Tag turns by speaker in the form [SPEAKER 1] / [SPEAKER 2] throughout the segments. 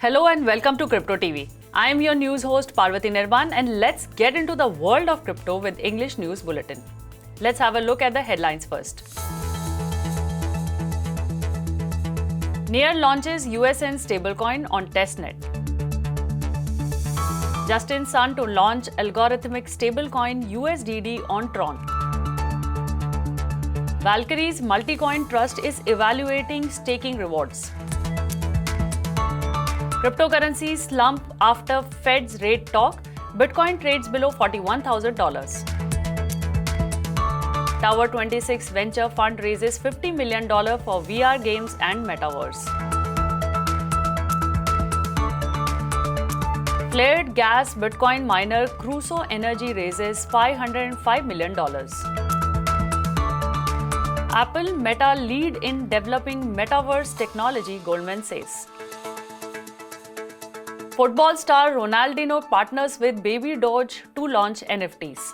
[SPEAKER 1] Hello and welcome to cryptoTV. I am your news host Parvati Nirban and let's get into the world of crypto with English News Bulletin. Let's have a look at the headlines first. Near launches USN stablecoin on Testnet. Justin Sun to launch Algorithmic stablecoin USDD on Tron. Valkyrie's multi-coin trust is evaluating staking rewards. Cryptocurrencies slump after Fed's rate talk. Bitcoin trades below $41,000. Tower 26 venture fund raises $50 million for VR games and Metaverse. Flared gas Bitcoin miner Cursoe Energy raises $505 million. Apple Meta lead in developing Metaverse technology, Goldman says. Football star Ronaldinho partners with BabyDoge to launch NFTs.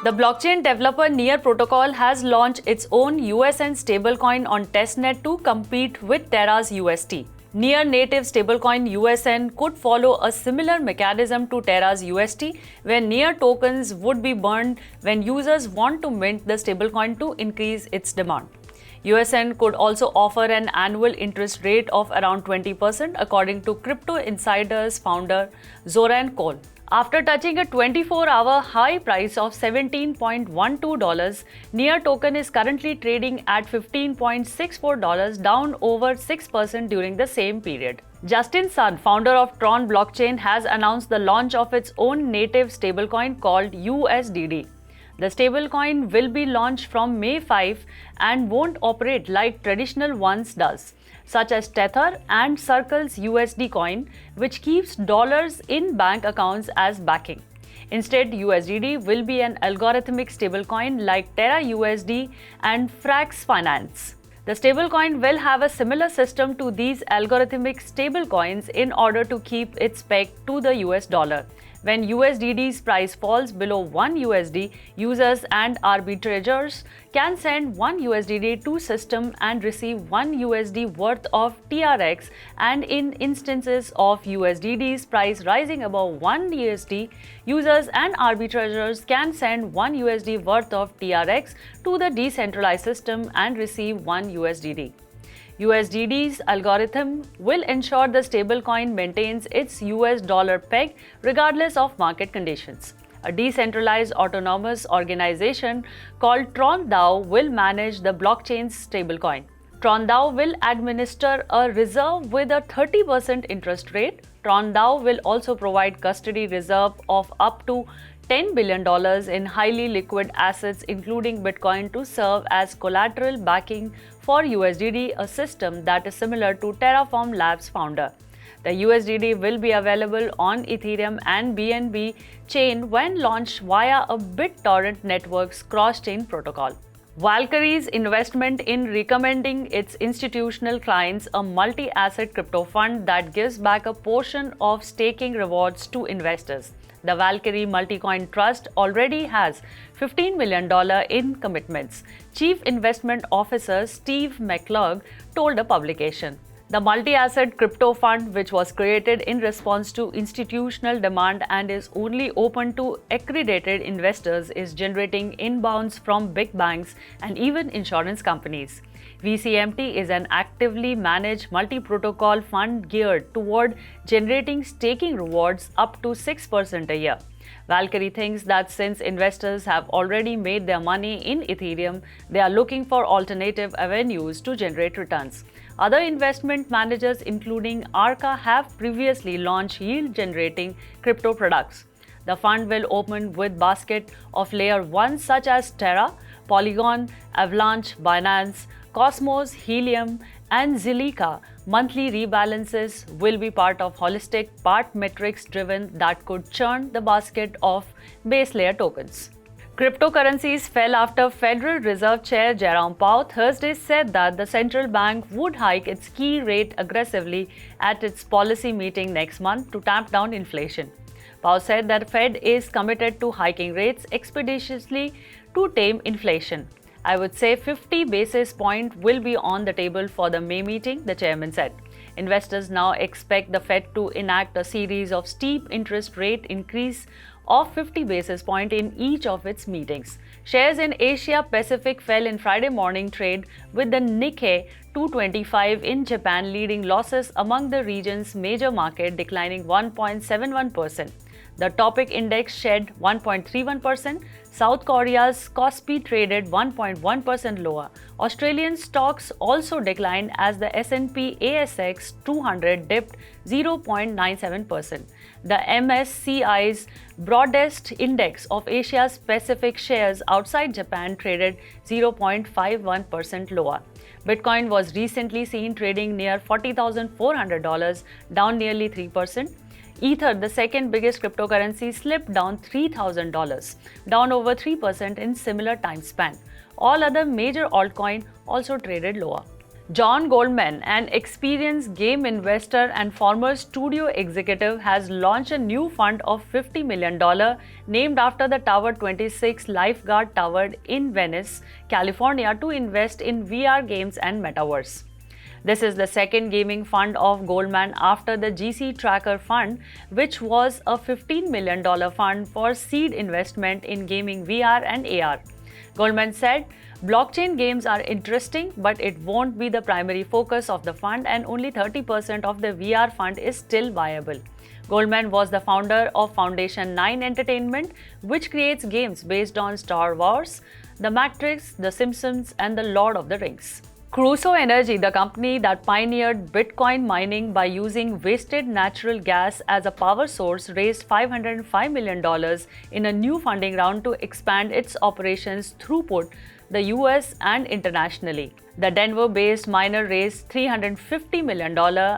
[SPEAKER 1] The blockchain developer Near Protocol has launched its own USN stablecoin on Testnet to compete with Terra's UST. Near native stablecoin USN could follow a similar mechanism to Terra's UST, where Near tokens would be burned when users want to mint the stablecoin to increase its demand. USN could also offer an annual interest rate of around 20% according to Crypto Insider's founder Zoran Kol. After touching a 24-hour high price of $17.12, Near token is currently trading at $15.64, down over 6% during the same period. Justin Sun, founder of Tron blockchain, has announced the launch of its own native stablecoin called USDD. The stablecoin will be launched from May 5 and won't operate like traditional ones does, such as Tether and Circle's USD coin, which keeps dollars in bank accounts as backing. Instead, USDD will be an algorithmic stablecoin like Terra USD and Frax Finance. The stablecoin will have a similar system to these algorithmic stablecoins in order to keep its peg to the US dollar. When USDD's price falls below 1 USD, users and arbitrageurs can send 1 USDD to system and receive 1 USD worth of TRX, and in instances of USDD's price rising above 1 USD, users and arbitrageurs can send 1 USD worth of TRX to the decentralized system and receive 1 USDD. USDD's algorithm will ensure the stablecoin maintains its US dollar peg regardless of market conditions. A decentralized autonomous organization called Tron DAO will manage the blockchain's stablecoin. Tron DAO will administer a reserve with a 30% interest rate. Tron DAO will also provide custody reserve of up to $10 billion in highly liquid assets, including Bitcoin, to serve as collateral backing for USDD, a system that is similar to Terraform Labs' founder. The USDD will be available on Ethereum and BNB chain when launched via a BitTorrent network's cross-chain protocol. Valkyrie's investment in recommending its institutional clients a multi-asset crypto fund that gives back a portion of staking rewards to investors. The Valkyrie Multicoin Trust already has $15 million in commitments, Chief Investment Officer Steve McClurg told a publication. The multi-asset crypto fund, which was created in response to institutional demand and is only open to accredited investors, is generating inbounds from big banks and even insurance companies. VCMT is an actively managed multi-protocol fund geared toward generating staking rewards up to 6% a year. Valkyrie thinks that since investors have already made their money in Ethereum, they are looking for alternative avenues to generate returns. Other investment managers, including Arca, have previously launched yield-generating crypto products. The fund will open with basket of layer 1 such as Terra, Polygon, Avalanche, Binance, Cosmos, Helium, and Zilliqa. Monthly rebalances will be part of holistic, part metrics driven that could churn the basket of base layer tokens. Cryptocurrencies fell after Federal Reserve Chair Jerome Powell Thursday said that the central bank would hike its key rate aggressively at its policy meeting next month to tamp down inflation. Powell said that Fed is committed to hiking rates expeditiously to tame inflation. I would say 50 basis points will be on the table for the May meeting, the chairman said. Investors now expect the Fed to enact a series of steep interest rate increase of 50 basis points in each of its meetings. Shares in Asia Pacific fell in Friday morning trade, with the Nikkei 225 in Japan leading losses among the region's major market, declining 1.71%. The Topix index shed 1.31%. South Korea's Kospi traded 1.1% lower. Australian stocks also declined as the S&P ASX 200 dipped 0.97%. The MSCI's broadest index of Asia's Pacific shares outside Japan traded 0.51% lower. Bitcoin was recently seen trading near $40,400, down nearly 3%. Ether, the second biggest cryptocurrency, slipped down $3,000, down over 3% in similar time span. All other major altcoins also traded lower. John Goldman, an experienced game investor and former studio executive, has launched a new fund of $50 million named after the Tower 26 Lifeguard Tower in Venice, California, to invest in VR games and Metaverse. This is the second gaming fund of Goldman after the GC Tracker Fund, which was a $15 million fund for seed investment in gaming VR and AR. Goldman said, "Blockchain games are interesting, but it won't be the primary focus of the fund, and only 30% of the VR fund is still viable." Goldman was the founder of Foundation 9 Entertainment, which creates games based on Star Wars, The Matrix, The Simpsons, and The Lord of the Rings. Cursoe Energy, the company that pioneered Bitcoin mining by using wasted natural gas as a power source, raised $505 million in a new funding round to expand its operations throughput the US and internationally. The Denver-based miner raised $350 million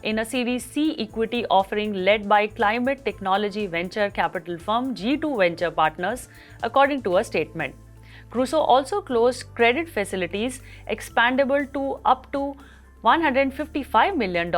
[SPEAKER 1] in a Series C equity offering led by climate technology venture capital firm G2 Venture Partners, according to a statement. Cursoe also closed credit facilities expandable to up to $155 million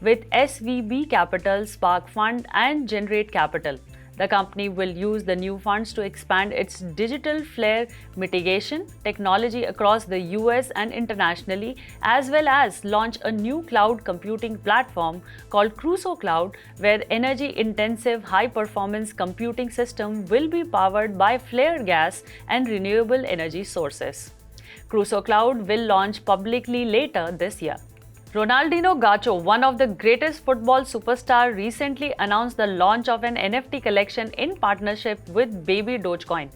[SPEAKER 1] with SVB Capital, Spark Fund, and Generate Capital. The company will use the new funds to expand its digital flare mitigation technology across the US and internationally, as well as launch a new cloud computing platform called Cursoe Cloud, where energy-intensive high-performance computing system will be powered by flare gas and renewable energy sources. Cursoe Cloud will launch publicly later this year. Ronaldinho Gacho, one of the greatest football superstars, recently announced the launch of an NFT collection in partnership with BabyDoge.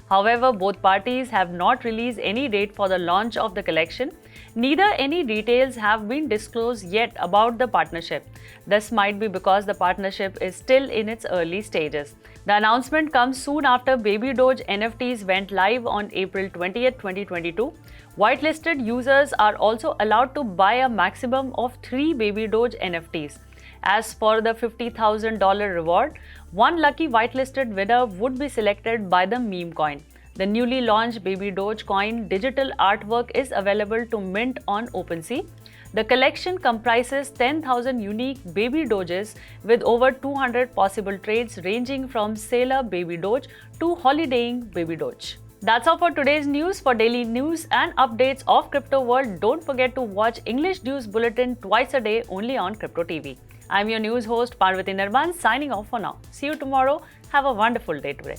[SPEAKER 1] However, both parties have not released any date for the launch of the collection. Neither any details have been disclosed yet about the partnership. This might be because the partnership is still in its early stages. The announcement comes soon after BabyDoge NFTs went live on April 20, 2022. Whitelisted users are also allowed to buy a maximum of 3 BabyDoge NFTs. As for the $50,000 reward, one lucky whitelisted winner would be selected by the meme coin. The newly launched BabyDoge coin digital artwork is available to mint on OpenSea. The collection comprises 10,000 unique BabyDoges with over 200 possible trades ranging from Sailor BabyDoge to Holidaying BabyDoge. That's all for today's news. For daily news and updates of crypto world, don't forget to watch English News Bulletin twice a day only on cryptoTV. I'm your news host Parvati Nirman, signing off for now. See you tomorrow. Have a wonderful day today.